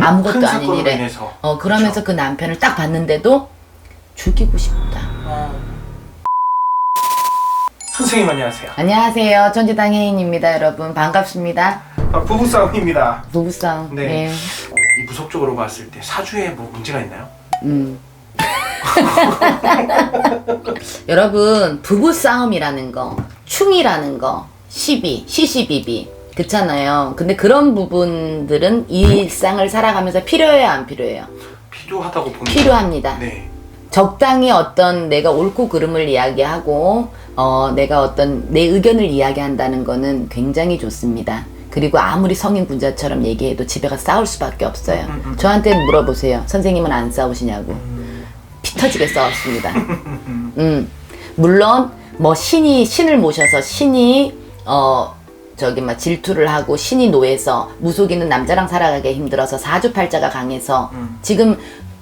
아무것도 아닌 일에. 인해서. 그러면서 그렇죠. 그 남편을 딱 봤는데도 죽이고 싶다. 선생님 안녕하세요. 안녕하세요. 천지당 혜인입니다. 여러분 반갑습니다. 부부싸움입니다. 부부싸움. 네. 네. 이 무속적으로 봤을 때 사주에 뭐 문제가 있나요? 여러분 부부싸움이라는 거, 충이라는 거, 시비, 시시비비 그렇잖아요. 근데 그런 부분들은 일상을 살아가면서 필요해요, 안 필요해요? 필요하다고 봅니다. 필요합니다. 네. 적당히 어떤 내가 옳고 그름을 이야기하고 내가 어떤 내 의견을 이야기한다는 거는 굉장히 좋습니다. 그리고 아무리 성인 군자처럼 얘기해도 집에 가서 싸울 수밖에 없어요. 저한테 물어보세요. 선생님은 안 싸우시냐고. 피 터지게 싸웠습니다. 물론 뭐 신을 모셔서 신이 막 질투를 하고 신이 노해서 무속인은 남자랑 살아가기 힘들어서 사주팔자가 강해서 지금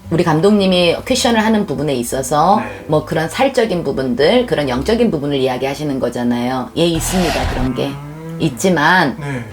우리 감독님이 퀘션을 하는 부분에 있어서 네. 뭐 그런 살적인 부분들, 그런 영적인 부분을 이야기하시는 거잖아요. 예, 있습니다. 그런 게. 있지만 네.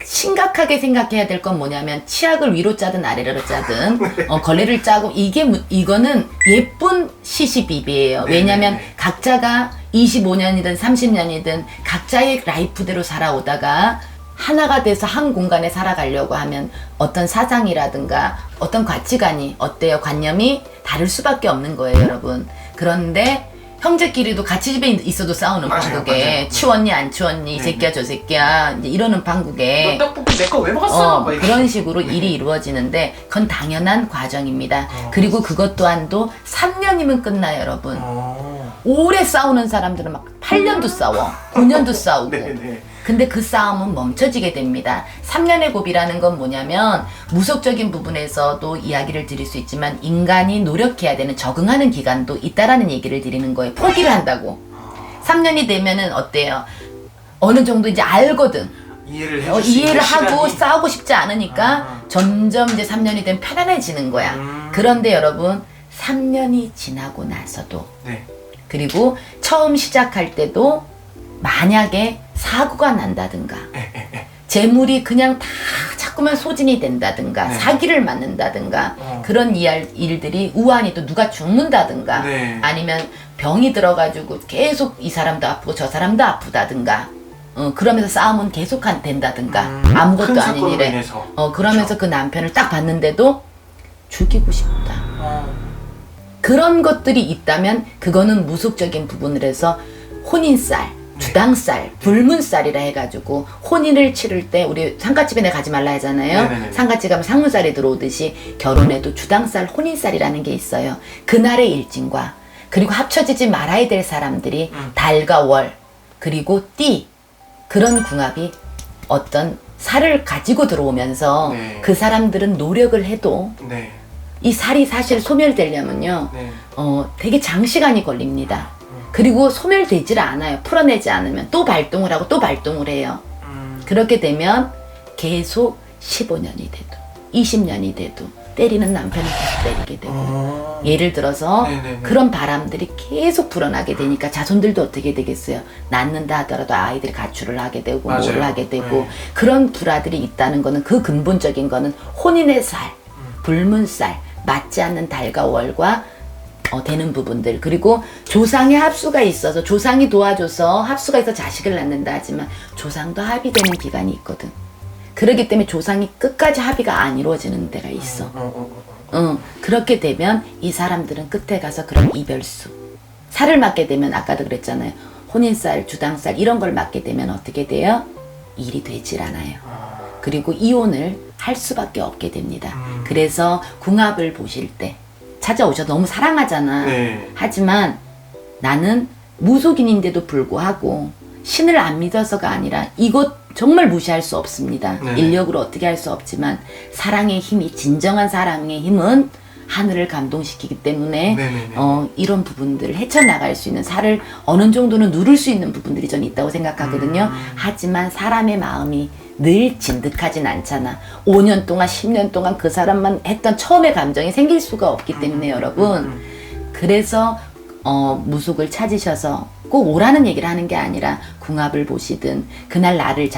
심각하게 생각해야 될 건 뭐냐면 치약을 위로 짜든 아래로 짜든 걸레를 짜고 이거는 예쁜 시시비비예요. 네, 왜냐면 네. 각자가 25년이든 30년이든 각자의 라이프대로 살아오다가 하나가 돼서 한 공간에 살아가려고 하면 어떤 사상이라든가 어떤 가치관이 어때요? 관념이 다를 수밖에 없는 거예요, 여러분. 그런데 형제끼리도 같이 집에 있어도 싸우는 맞아요, 판국에 맞아요. 치웠니 안 치웠니 이 네, 새끼야 저 새끼야 이제 이러는 판국에 너 떡볶이 내 거 왜 먹었어? 막 이렇게. 그런 식으로 네. 일이 이루어지는데 그건 당연한 과정입니다. 그리고 그것 또한도 3년이면 끝나요, 여러분. 오래 싸우는 사람들은 막 8년도 싸워, 9년도 싸우고. 네. 근데 그 싸움은 멈춰지게 됩니다. 3년의 고비라는 건 뭐냐면 무속적인 부분에서도 이야기를 드릴 수 있지만 인간이 노력해야 되는 적응하는 기간도 있다라는 얘기를 드리는 거예요. 포기를 한다고. 3년이 되면은 어때요? 어느 정도 이제 알거든. 이해를 해줄 수 이해를 있는 하고 시간이. 싸우고 싶지 않으니까 점점 이제 3년이 되면 편안해지는 거야. 그런데 여러분 3년이 지나고 나서도 네. 그리고 처음 시작할 때도 만약에 사고가 난다든가 재물이 그냥 다 자꾸만 소진이 된다든가 네. 사기를 맞는다든가 그런 일들이 우환이 또 누가 죽는다든가 네. 아니면 병이 들어가지고 계속 이 사람도 아프고 저 사람도 아프다든가 그러면서 싸움은 계속 된다든가 아무것도 큰 아닌 사건으로 일에 인해서. 그러면서 그 남편을 딱 봤는데도 죽이고 싶다. 그런 것들이 있다면 그거는 무속적인 부분을 해서 혼인살, 주당살, 불문살이라 해가지고 혼인을 치를 때 우리 상가집에 내가 가지 말라 하잖아요. 네네네. 상가집 가면 상문살이 들어오듯이 결혼해도 주당살, 혼인살이라는 게 있어요. 그날의 일진과 그리고 합쳐지지 말아야 될 사람들이 달과 월 그리고 띠 그런 궁합이 어떤 살을 가지고 들어오면서 네. 그 사람들은 노력을 해도 네. 이 살이 사실 소멸되려면요 네. 되게 장시간이 걸립니다. 그리고 소멸되질 않아요. 풀어내지 않으면 또 발동을 하고 또 발동을 해요. 그렇게 되면 계속 15년이 돼도 20년이 돼도 때리는 남편이 계속 때리게 되고 예를 들어서 네네네. 그런 바람들이 계속 불어나게 되니까 자손들도 어떻게 되겠어요? 낳는다 하더라도 아이들이 가출을 하게 되고 맞아요. 뭘 하게 되고 네. 그런 불화들이 있다는 거는 그 근본적인 거는 혼인의 살, 불문살, 맞지 않는 달과 월과 되는 부분들 그리고 조상의 합수가 있어서 조상이 도와줘서 합수가 있어 자식을 낳는다 하지만 조상도 합의되는 기간이 있거든. 그렇기 때문에 조상이 끝까지 합의가 안 이루어지는 데가 있어. 그렇게 되면 이 사람들은 끝에 가서 그런 이별수 살을 맞게 되면 아까도 그랬잖아요. 혼인살, 주당살 이런 걸 맞게 되면 어떻게 돼요? 일이 되질 않아요. 그리고 이혼을 할 수밖에 없게 됩니다. 그래서 궁합을 보실 때 찾아오셔 너무 사랑하잖아. 네. 하지만 나는 무속인인데도 불구하고 신을 안 믿어서가 아니라 이것 정말 무시할 수 없습니다. 네. 인력으로 어떻게 할 수 없지만 사랑의 힘이 진정한 사랑의 힘은 하늘을 감동시키기 때문에 네네네. 이런 부분들을 헤쳐나갈 수 있는 살을 어느 정도는 누를 수 있는 부분들이 전 있다고 생각하거든요. 하지만 사람의 마음이 늘 진득하진 않잖아. 5년 동안 10년 동안 그 사람만 했던 처음의 감정이 생길 수가 없기 때문에 여러분 그래서 무속을 찾으셔서 꼭 오라는 얘기를 하는 게 아니라 궁합을 보시든 그날 날을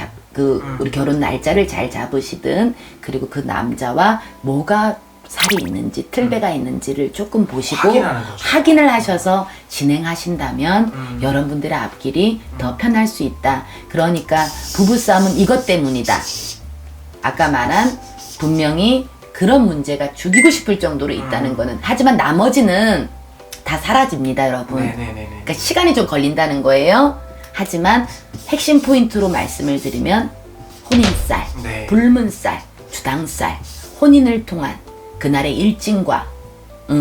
우리 결혼 날짜를 잘 잡으시든, 그리고 그 남자와 뭐가 살이 있는지, 틀배가 있는지를 조금 보시고 확인하는 거죠. 확인을 하셔서 진행하신다면 여러분들의 앞길이 더 편할 수 있다. 그러니까 부부싸움은 이것 때문이다. 아까 말한 분명히 그런 문제가 죽이고 싶을 정도로 있다는 거는, 하지만 나머지는 다 사라집니다, 여러분. 네네네네. 그러니까 시간이 좀 걸린다는 거예요. 하지만 핵심 포인트로 말씀을 드리면 혼인쌀, 네. 불문쌀, 주당쌀, 혼인을 통한 그날의 일진과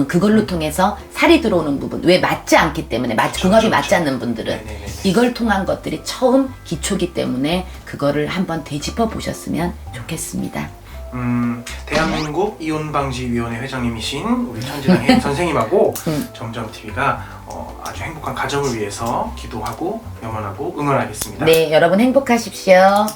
그걸로 통해서 살이 들어오는 부분, 왜 맞지 않기 때문에, 궁합이 맞지 않는 분들은 네네네네. 이걸 통한 것들이 처음 기초기 때문에 그거를 한번 되짚어 보셨으면 좋겠습니다. 대한민국 이혼방지위원회 회장님이신 우리 천진아 혜인 선생님하고 점점TV가 아주 행복한 가정을 위해서 기도하고 염원하고 응원하겠습니다. 네, 여러분 행복하십시오.